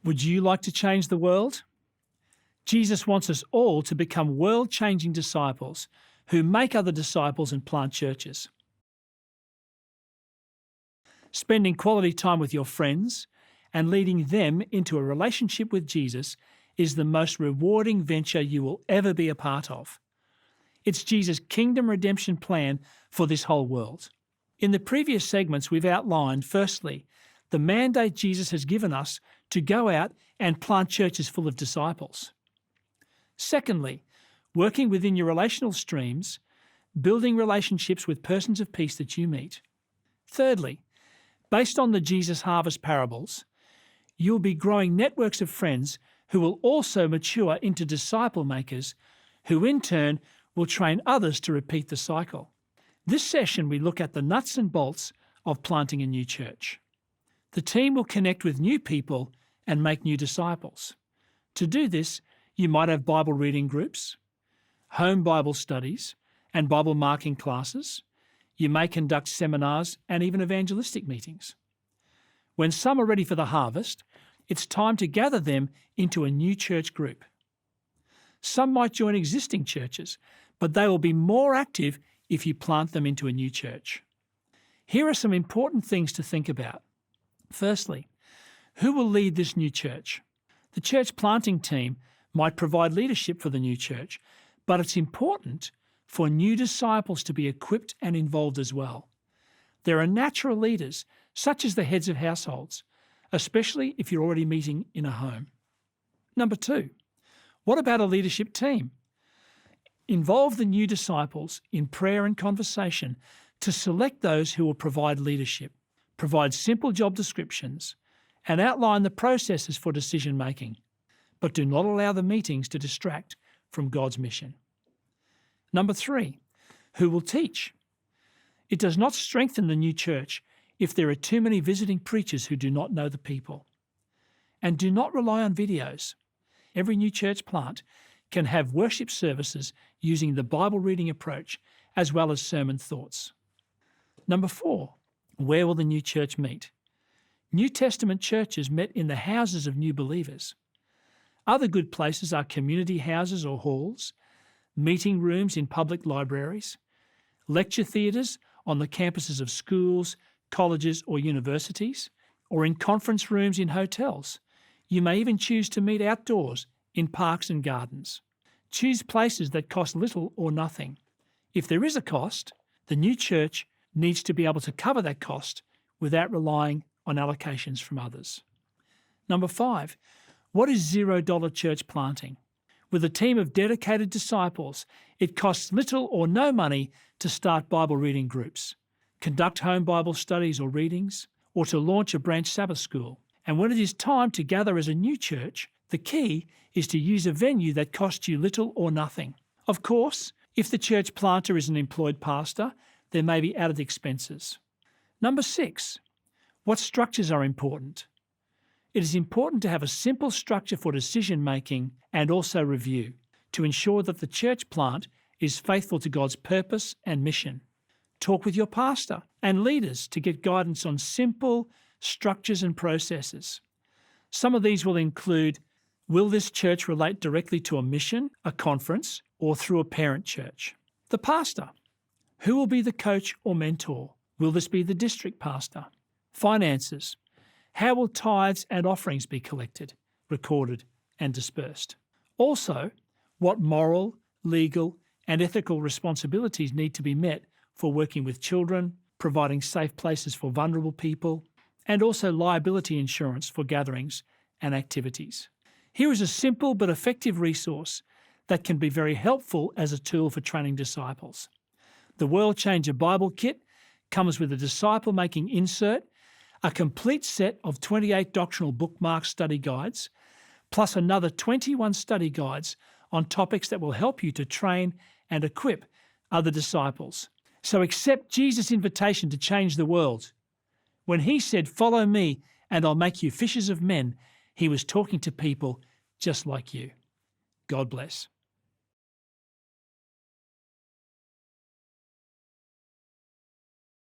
Would you like to change the world? Jesus wants us all to become world-changing disciples who make other disciples and plant churches. Spending quality time with your friends and leading them into a relationship with Jesus is the most rewarding venture you will ever be a part of. It's Jesus' kingdom redemption plan for this whole world. In the previous segments, we've outlined, firstly, the mandate Jesus has given us to go out and plant churches full of disciples. Secondly, working within your relational streams, building relationships with persons of peace that you meet. Thirdly, based on the Jesus Harvest parables, you'll be growing networks of friends who will also mature into disciple makers, who in turn will train others to repeat the cycle. This session we look at the nuts and bolts of planting a new church. The team will connect with new people and make new disciples. To do this, you might have Bible reading groups, home Bible studies, and Bible marking classes. You may conduct seminars and even evangelistic meetings. When some are ready for the harvest, it's time to gather them into a new church group. Some might join existing churches, but they will be more active if you plant them into a new church. Here are some important things to think about. Firstly, who will lead this new church? The church planting team might provide leadership for the new church, but it's important for new disciples to be equipped and involved as well. There are natural leaders, such as the heads of households, especially if you're already meeting in a home. Number 2, what about a leadership team? Involve the new disciples in prayer and conversation to select those who will provide leadership, provide simple job descriptions, and outline the processes for decision making. But do not allow the meetings to distract from God's mission. Number 3, who will teach? It does not strengthen the new church if there are too many visiting preachers who do not know the people. And do not rely on videos. Every new church plant can have worship services using the Bible reading approach as well as sermon thoughts. Number 4, where will the new church meet? New Testament churches met in the houses of new believers. Other good places are community houses or halls, meeting rooms in public libraries, lecture theatres on the campuses of schools, colleges or universities, or in conference rooms in hotels. You may even choose to meet outdoors in parks and gardens. Choose places that cost little or nothing. If there is a cost, the new church needs to be able to cover that cost without relying on allocations from others. Number 5, what is $0 church planting? With a team of dedicated disciples, it costs little or no money to start Bible reading groups, conduct home Bible studies or readings, or to launch a branch Sabbath school. And when it is time to gather as a new church, the key is to use a venue that costs you little or nothing. Of course, if the church planter is an employed pastor, there may be added expenses. Number 6, what structures are important? It is important to have a simple structure for decision making and also review to ensure that the church plant is faithful to God's purpose and mission. Talk with your pastor and leaders to get guidance on simple structures and processes. Some of these will include, will this church relate directly to a mission, a conference, or through a parent church? The pastor. Who will be the coach or mentor? Will this be the district pastor? Finances. How will tithes and offerings be collected, recorded, and dispersed? Also, what moral, legal, and ethical responsibilities need to be met for working with children, providing safe places for vulnerable people, and also liability insurance for gatherings and activities. Here is a simple but effective resource that can be very helpful as a tool for training disciples. The World Changer Bible Kit comes with a disciple-making insert, a complete set of 28 doctrinal bookmark study guides, plus another 21 study guides on topics that will help you to train and equip other disciples. So accept Jesus' invitation to change the world. When he said, "Follow me and I'll make you fishers of men," he was talking to people just like you. God bless.